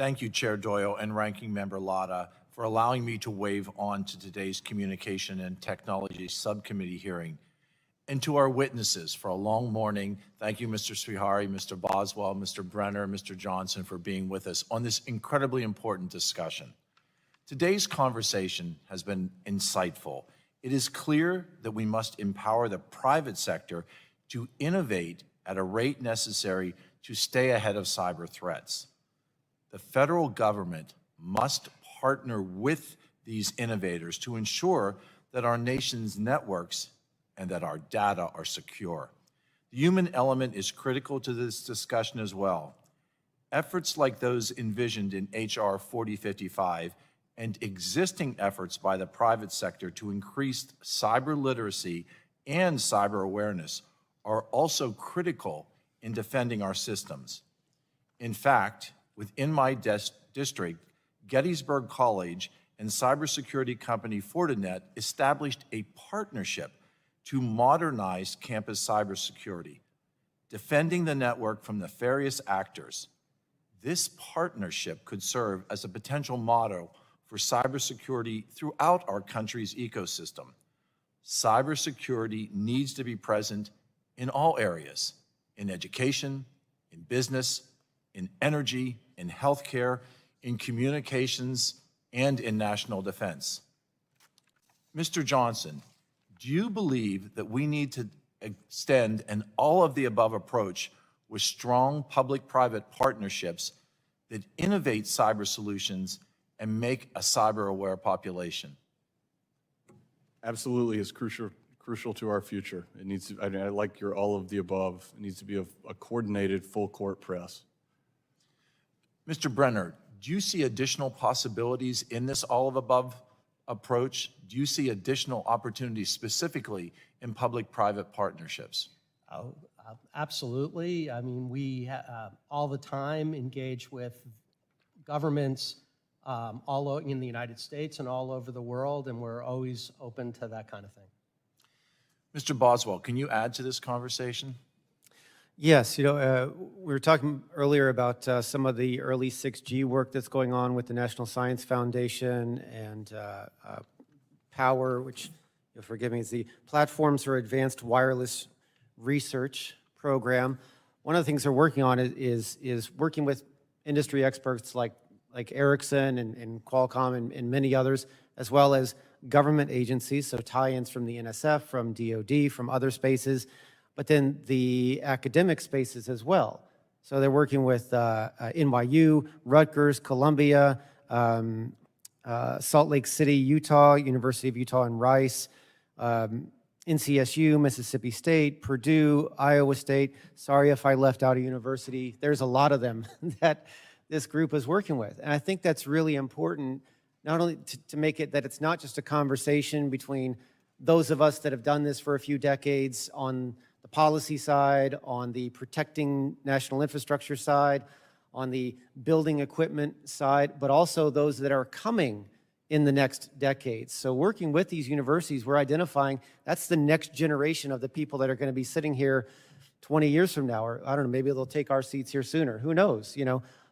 Thank you, Chair Doyle and Ranking Member Latta, for allowing me to wave on to today's Communication and Technology Subcommittee hearing. And to our witnesses for a long morning, thank you, Mr. Srihari, Mr. Boswell, Mr. Brenner, Mr. Johnson, for being with us on this incredibly important discussion. Today's conversation has been insightful. It is clear that we must empower the private sector to innovate at a rate necessary to stay ahead of cyber threats. The federal government must partner with these innovators to ensure that our nation's networks and that our data are secure. The human element is critical to this discussion as well. Efforts like those envisioned in H.R. 4055 and existing efforts by the private sector to increase cyber literacy and cyber awareness are also critical in defending our systems. In fact, within my district, Gettysburg College and cybersecurity company Fortinet established a partnership to modernize campus cybersecurity, defending the network from nefarious actors. This partnership could serve as a potential model for cybersecurity throughout our country's ecosystem. Cybersecurity needs to be present in all areas, in education, in business, in energy, in healthcare, in communications, and in national defense. Mr. Johnson, do you believe that we need to extend an all-of-the-above approach with strong public-private partnerships that innovate cyber solutions and make a cyber-aware population? Absolutely, it's crucial to our future. It needs to, I like your all of the above. It needs to be a coordinated full-court press. Mr. Brenner, do you see additional possibilities in this all-of-above approach? Do you see additional opportunities specifically in public-private partnerships? Oh, absolutely. I mean, we all the time engage with governments all in the United States and all over the world, and we're always open to that kind of thing. Mr. Boswell, can you add to this conversation? Yes, we were talking earlier about some of the early 6G work that's going on with the National Science Foundation and POWER, which, forgive me, is the Platforms for Advanced Wireless Research program. One of the things they're working on is working with industry experts like Ericsson and Qualcomm and many others, as well as government agencies, so tie-ins from the NSF, from DoD, from other spaces, but then the academic spaces as well. So they're working with NYU, Rutgers, Columbia, Salt Lake City, Utah, University of Utah and Rice, NCSU, Mississippi State, Purdue, Iowa State. Sorry if I left out a university. There's a lot of them that this group is working with. And I think that's really important, not only to make it that it's not just a conversation between those of us that have done this for a few decades on the policy side, on the protecting national infrastructure side, on the building equipment side, but also those that are coming in the next decades. So working with these universities, we're identifying that's the next generation of the people that are going to be sitting here 20 years from now, or I don't know, maybe they'll take our seats here sooner. Who knows,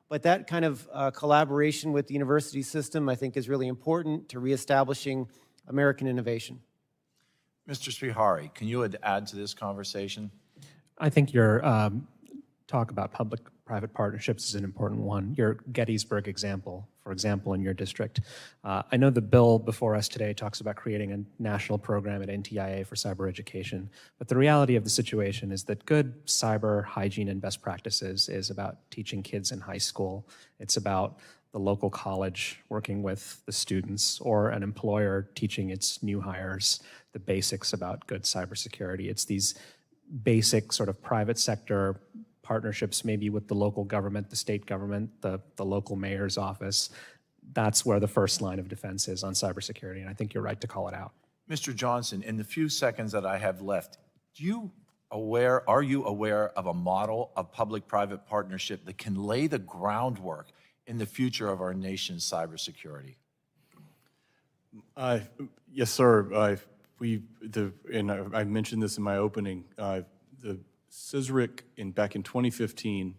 But that kind of collaboration with the university system, I think, is really important to reestablishing American innovation. Mr. Srihari, can you add to this conversation? I think your talk about public-private partnerships is an important one. Your Gettysburg example, for example, in your district. I know the bill before us today talks about creating a national program at NTIA for cyber education, but the reality of the situation is that good cyber hygiene and best practices is about teaching kids in high school. It's about the local college working with the students, or an employer teaching its new hires the basics about good cybersecurity. It's these basic sort of private sector partnerships, maybe with the local government, the state government, the local mayor's office. That's where the first line of defense is on cybersecurity, and I think you're right to call it out. Mr. Johnson, in the few seconds that I have left, are you aware of a model of public-private partnership that can lay the groundwork in the future of our nation's cybersecurity? Yes, sir. I mentioned this in my opening. The CISRIC back in 2015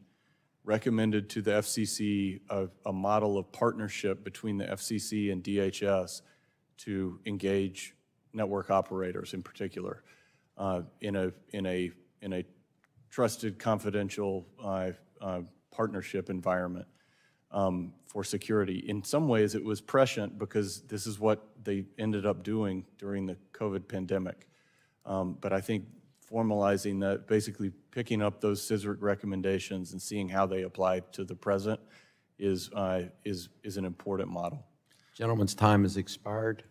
recommended to the FCC a model of partnership between the FCC and DHS to engage network operators in particular in a trusted, confidential partnership environment for security. In some ways, it was prescient because this is what they ended up doing during the COVID pandemic. But I think formalizing that, basically picking up those CISRIC recommendations and seeing how they apply to the present is an important model. Gentleman's time has expired.